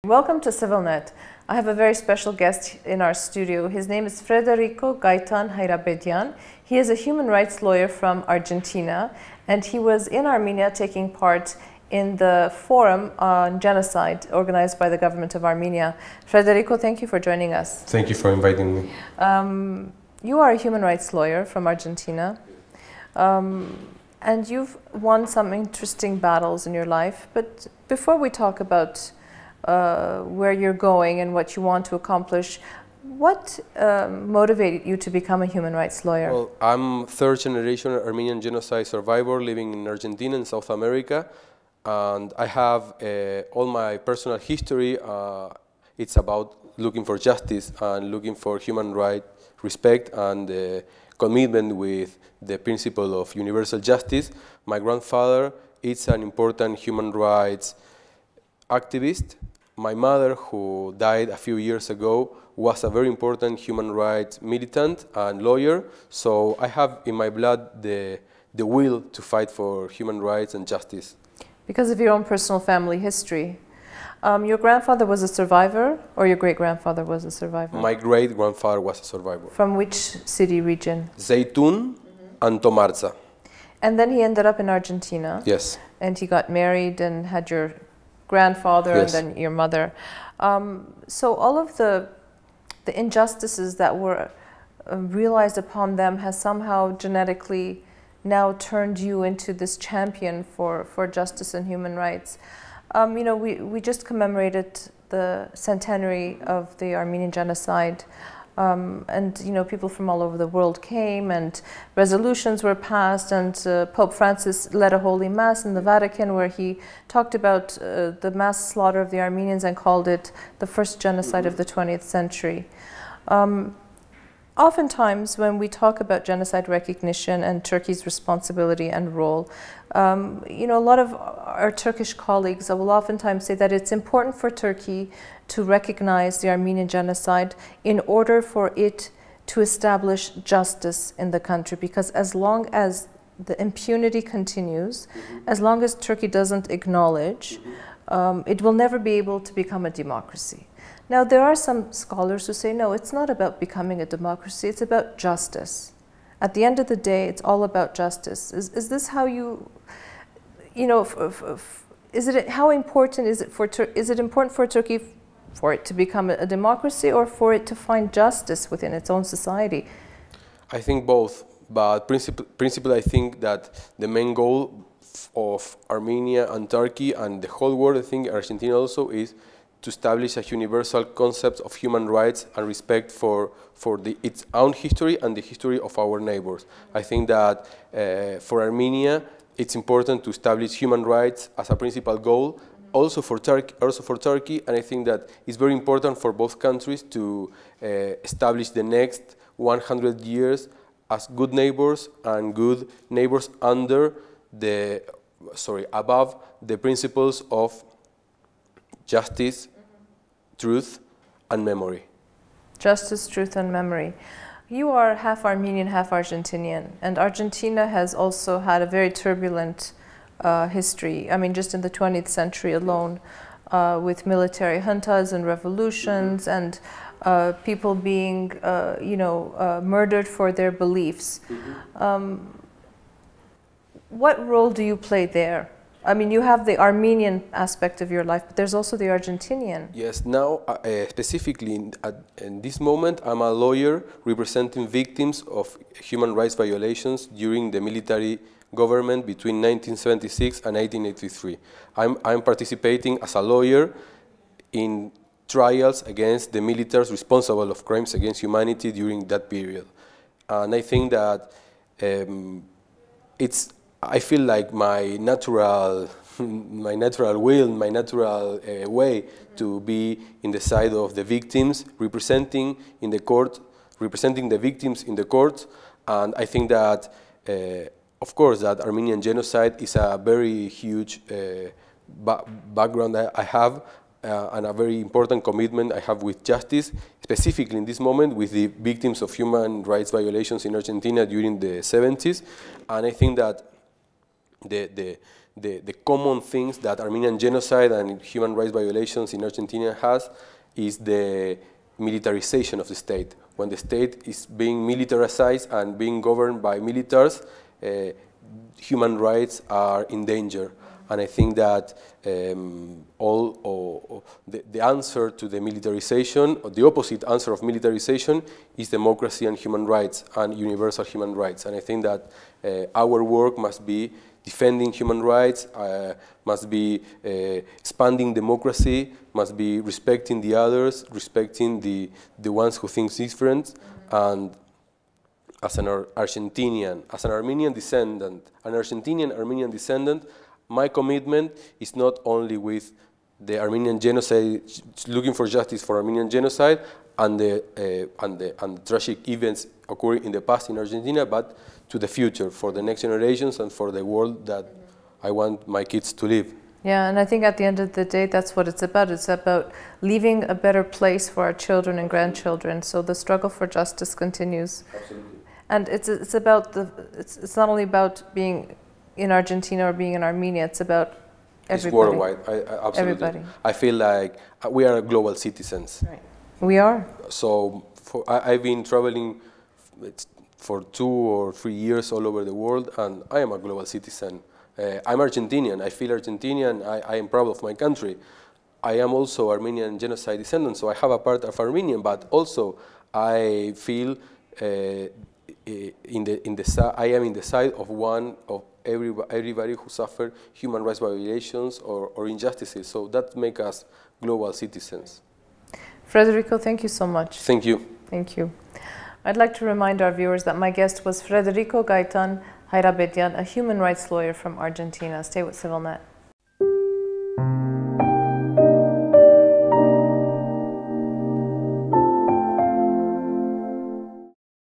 Welcome to CivilNet. I have a very special guest in our studio. His name is Federico Gaitan Hairabedian. He is a human rights lawyer from Argentina, and he was in Armenia taking part in the forum on genocide organized by the government of Armenia. Federico, thank you for joining us. Thank you for inviting me. You are a human rights lawyer from Argentina, and you've won some interesting battles in your life. But before we talk about where you're going and what you want to accomplish, what motivated you to become a human rights lawyer? Well, I'm third-generation Armenian genocide survivor living in Argentina in South America, and I have all my personal history. It's about looking for justice and looking for human rights respect and commitment with the principle of universal justice. My grandfather is an important human rights activist. My mother, who died a few years ago, was a very important human rights militant and lawyer. So I have in my blood the will to fight for human rights and justice. Because of your own personal family history. Your grandfather was a survivor, or your great-grandfather was a survivor? My great-grandfather was a survivor. From which city region? Zeytun and Tomarza. And then he ended up in Argentina. Yes. And he got married and had your grandfather, yes, and then your mother. So all of the injustices that were realized upon them has somehow genetically now turned you into this champion for justice and human rights. You know, we just commemorated the centenary of the Armenian genocide, and you know, people from all over the world came, and resolutions were passed, and Pope Francis led a holy mass in the Vatican where he talked about the mass slaughter of the Armenians and called it the first genocide of the 20th century. Oftentimes, when we talk about genocide recognition and Turkey's responsibility and role, you know, a lot of our Turkish colleagues will oftentimes say that it's important for Turkey to recognize the Armenian genocide in order for it to establish justice in the country, because as long as the impunity continues, as long as Turkey doesn't acknowledge, it will never be able to become a democracy. Now, there are some scholars who say, no, it's not about becoming a democracy, it's about justice. At the end of the day, it's all about justice. Is this how you know, how important is it important for Turkey for it to become a democracy, or for it to find justice within its own society? I think both, but principally I think that the main goal of Armenia and Turkey and the whole world, I think Argentina also, is to establish a universal concept of human rights and respect for its own history and the history of our neighbors. I think that for Armenia, it's important to establish human rights as a principal goal, also for Turkey, and I think that it's very important for both countries to establish the next 100 years as good neighbors and good neighbors under the, above the principles of justice, truth, and memory. Justice, truth, and memory. You are half Armenian, half Argentinian, and Argentina has also had a very turbulent history. I mean, just in the 20th century alone, with military juntas and revolutions, and people being, you know, murdered for their beliefs. What role do you play there? I mean, you have the Armenian aspect of your life, but there's also the Argentinian. Yes, now, specifically in this moment, I'm a lawyer representing victims of human rights violations during the military government between 1976 and 1983. I'm participating as a lawyer in trials against the militaries responsible of crimes against humanity during that period. And I think that I feel like my natural will, my natural way to be in the side of the victims, representing the victims in the court, and I think that, of course, that Armenian genocide is a very huge background that I have, and a very important commitment I have with justice, specifically in this moment with the victims of human rights violations in Argentina during the 70s, and I think that the common things that Armenian genocide and human rights violations in Argentina has is the militarization of the state. When the state is being militarized and being governed by militaries, human rights are in danger. And I think that the answer to the militarization, or the opposite answer of militarization, is democracy and human rights and universal human rights. And I think that our work must be defending human rights, must be expanding democracy, must be respecting the others, respecting the ones who think different. And as an Argentinian, as an Armenian descendant, an Argentinian-Armenian descendant, my commitment is not only with the Armenian genocide, looking for justice for Armenian genocide and the tragic events occurring in the past in Argentina, but to the future, for the next generations and for the world that I want my kids to live. Yeah, and I think at the end of the day, that's what it's about. It's about leaving a better place for our children and grandchildren. So the struggle for justice continues. Absolutely. And it's about it's not only about being in Argentina or being in Armenia, it's about everybody. It's worldwide, absolutely. Everybody. I feel like we are global citizens. Right. We are. So I've been traveling for 2 or 3 years all over the world, and I am a global citizen. I'm Argentinian, I feel Argentinian, I am proud of my country. I am also Armenian genocide descendant, so I have a part of Armenian, but also I feel I am in the side of everybody who suffered human rights violations or injustices. So that makes us global citizens. Federico, thank you so much. Thank you. Thank you. I'd like to remind our viewers that my guest was Federico Gaitan Hairabedian, a human rights lawyer from Argentina. Stay with CivilNet.